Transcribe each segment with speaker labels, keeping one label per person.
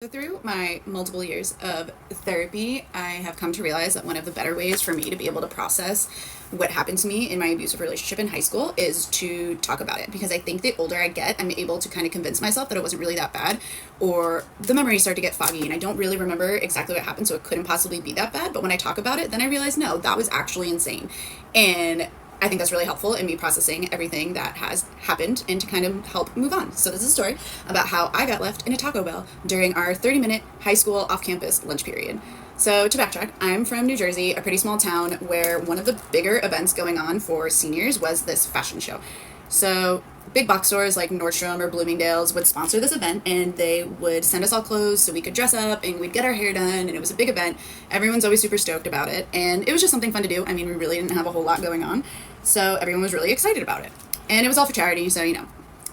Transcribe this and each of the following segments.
Speaker 1: So through my multiple years of therapy, I have come to realize that one of the better ways for me to be able to process what happened to me in my abusive relationship in high school is to talk about it. Because I think the older I get, I'm able to kind of convince myself that it wasn't really that bad, or the memories start to get foggy and I don't really remember exactly what happened, so it couldn't possibly be that bad. But when I talk about it, then I realize, no, that was actually insane. And I think that's really helpful in me processing everything that has happened and to kind of help move on. So this is a story about how I got left in a Taco Bell during our 30-minute high school off-campus lunch period. So to backtrack, I'm from New Jersey, a pretty small town where one of the bigger events going on for seniors was this fashion show. So big box stores like Nordstrom or Bloomingdale's would sponsor this event, and they would send us all clothes so we could dress up and we'd get our hair done, and it was a big event. Everyone's always super stoked about it, and it was just something fun to do. I mean, we really didn't have a whole lot going on, so everyone was really excited about it. And it was all for charity, so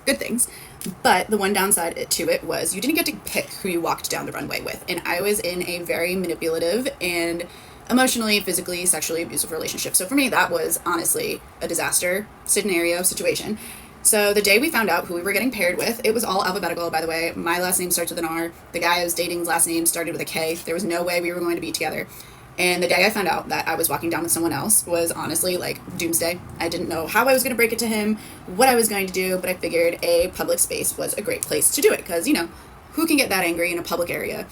Speaker 1: good things. But the one downside to it was you didn't get to pick who you walked down the runway with, and I was in a very manipulative and emotionally, physically, sexually abusive relationship. So for me, that was honestly a disaster situation. So the day we found out who we were getting paired with, it was all alphabetical, by the way. My last name starts with an R. The guy I was dating's last name started with a K. There was no way we were going to be together. And the day I found out that I was walking down with someone else was honestly like doomsday. I didn't know how I was going to break it to him, what I was going to do, but I figured a public space was a great place to do it because, who can get that angry in a public area?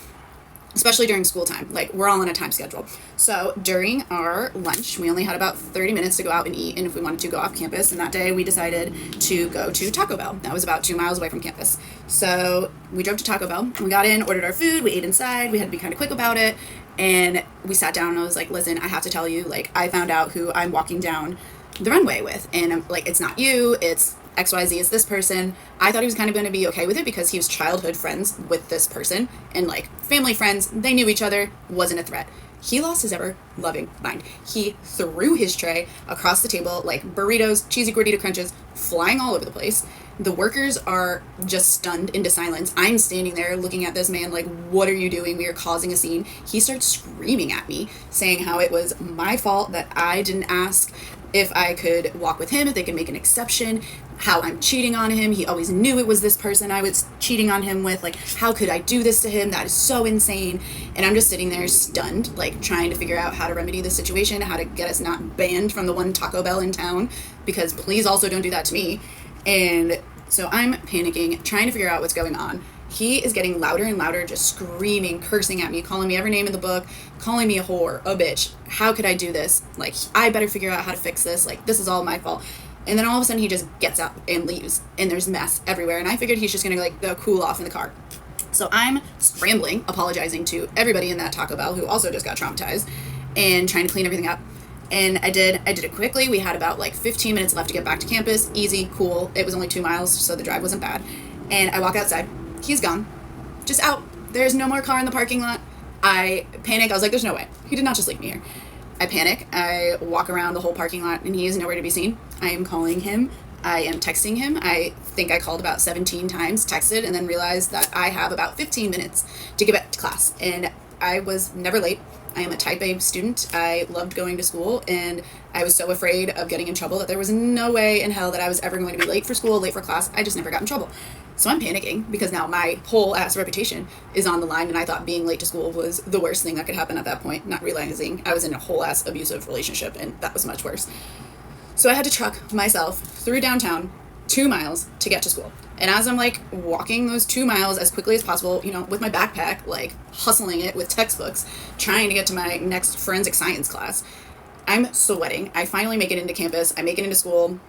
Speaker 1: Especially during school time. Like, we're all on a time schedule. So during our lunch, we only had about 30 minutes to go out and eat, and if we wanted to go off campus, and that day we decided to go to Taco Bell. That was about 2 miles away from campus. So we drove to Taco Bell, we got in, ordered our food, we ate inside, we had to be kind of quick about it, and we sat down and I was like, listen, I have to tell you, like, I found out who I'm walking down the runway with, and I'm like, it's not you, it's XYZ, is this person. I thought he was kind of going to be okay with it because he was childhood friends with this person and like family friends. They knew each other, wasn't a threat. He lost his ever loving mind. He threw his tray across the table like burritos, cheesy gordita crunches, flying all over the place. The workers are just stunned into silence. I'm standing there looking at this man like, what are you doing? We are causing a scene. He starts screaming at me, saying how it was my fault that I didn't ask if I could walk with him, if they could make an exception, how I'm cheating on him. He always knew it was this person I was cheating on him with. Like, how could I do this to him? That is so insane. And I'm just sitting there stunned, like trying to figure out how to remedy the situation, how to get us not banned from the one Taco Bell in town, because please also don't do that to me. And so I'm panicking, trying to figure out what's going on. He is getting louder and louder, just screaming, cursing at me, calling me every name in the book, calling me a whore, a bitch. How could I do this? Like, I better figure out how to fix this. Like, this is all my fault. And then all of a sudden he just gets up and leaves, and there's mess everywhere. And I figured he's just gonna like go cool off in the car. So I'm scrambling, apologizing to everybody in that Taco Bell who also just got traumatized, and trying to clean everything up. And I did it quickly. We had about like 15 minutes left to get back to campus. Easy, cool. It was only 2 miles, so the drive wasn't bad. And I walk outside. He's gone. Just out. There's no more car in the parking lot. I panic. I was like, there's no way. He did not just leave me here. I panic. I walk around the whole parking lot, and he is nowhere to be seen. I am calling him. I am texting him. I think I called about 17 times, texted, and then realized that I have about 15 minutes to get back to class. And I was never late. I am a type A student. I loved going to school, and I was so afraid of getting in trouble that there was no way in hell that I was ever going to be late for school, late for class. I just never got in trouble. So I'm panicking because now my whole ass reputation is on the line, and I thought being late to school was the worst thing that could happen at that point, not realizing I was in a whole ass abusive relationship, and that was much worse. So I had to truck myself through downtown 2 miles to get to school. And as I'm like walking those 2 miles as quickly as possible, with my backpack, like hustling it with textbooks, trying to get to my next forensic science class, I'm sweating. I finally make it into campus. I make it into school.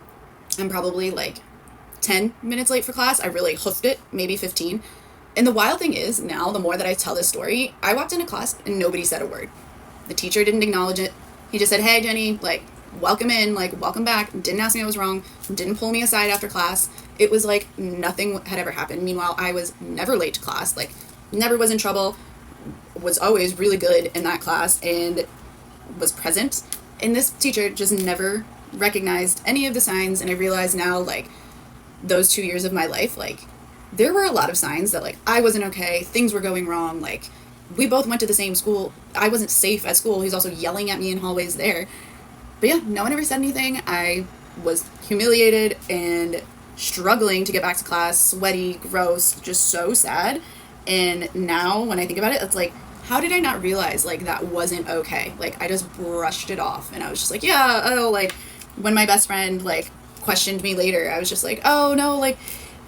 Speaker 1: I'm probably like 10 minutes late for class. I really hoofed it, maybe 15. And the wild thing is, now, the more that I tell this story, I walked into class and nobody said a word. The teacher didn't acknowledge it. He just said, hey, Jenny, like, welcome in, like, welcome back. Didn't ask me if I was wrong. Didn't pull me aside after class. It was like nothing had ever happened. Meanwhile, I was never late to class, like, never was in trouble, was always really good in that class, and was present. And this teacher just never recognized any of the signs, and I realize now, like, those 2 years of my life, like, there were a lot of signs that, like, I wasn't okay, things were going wrong, like, we both went to the same school, I wasn't safe at school, he's also yelling at me in hallways there. But yeah, no one ever said anything. I was humiliated and struggling to get back to class, sweaty, gross, just so sad. And now when I think about it, it's like, how did I not realize like that wasn't okay? Like I just brushed it off and I was just like, yeah, oh, like when my best friend like questioned me later, I was just like, oh no, like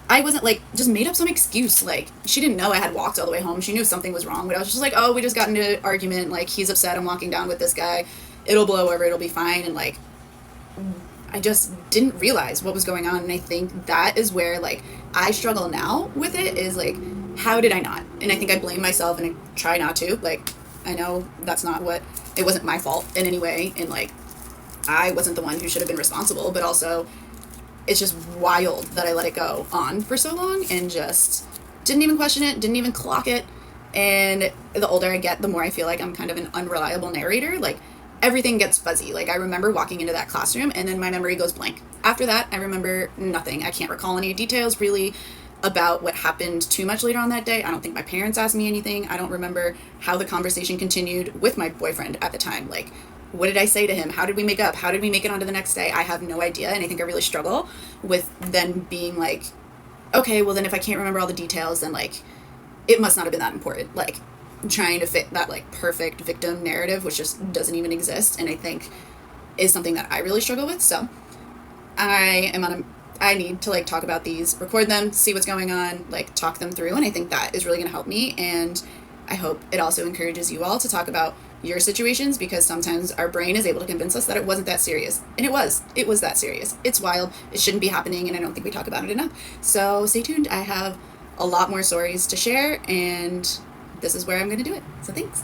Speaker 1: I wasn't like just made up some excuse. Like she didn't know I had walked all the way home. She knew something was wrong, but I was just like, oh, we just got into an argument. Like he's upset. I'm walking down with this guy. It'll blow over. It'll be fine. And like I just didn't realize what was going on. And I think that is where like I struggle now with it is like, how did I not? And I think I blame myself and I try not to. Like I know that's not what it wasn't my fault in any way. And like I wasn't the one who should have been responsible, but also it's just wild that I let it go on for so long and just didn't even question it, didn't even clock it. And the older I get, the more I feel like I'm kind of an unreliable narrator. Like everything gets fuzzy. Like I remember walking into that classroom and then my memory goes blank. After that, I remember nothing. I can't recall any details really about what happened too much later on that day. I don't think my parents asked me anything. I don't remember how the conversation continued with my boyfriend at the time. Like what did I say to him? How did we make up? How did we make it onto the next day? I have no idea. And I think I really struggle with then being like, okay, well then if I can't remember all the details, then like it must not have been that important. Like trying to fit that like perfect victim narrative, which just doesn't even exist. And I think is something that I really struggle with. So I need to like talk about these, record them, see what's going on, like talk them through. And I think that is really going to help me. And I hope it also encourages you all to talk about your situations because sometimes our brain is able to convince us that it wasn't that serious. And it was that serious. It's wild. It shouldn't be happening. And I don't think we talk about it enough. So stay tuned. I have a lot more stories to share and this is where I'm going to do it. So thanks.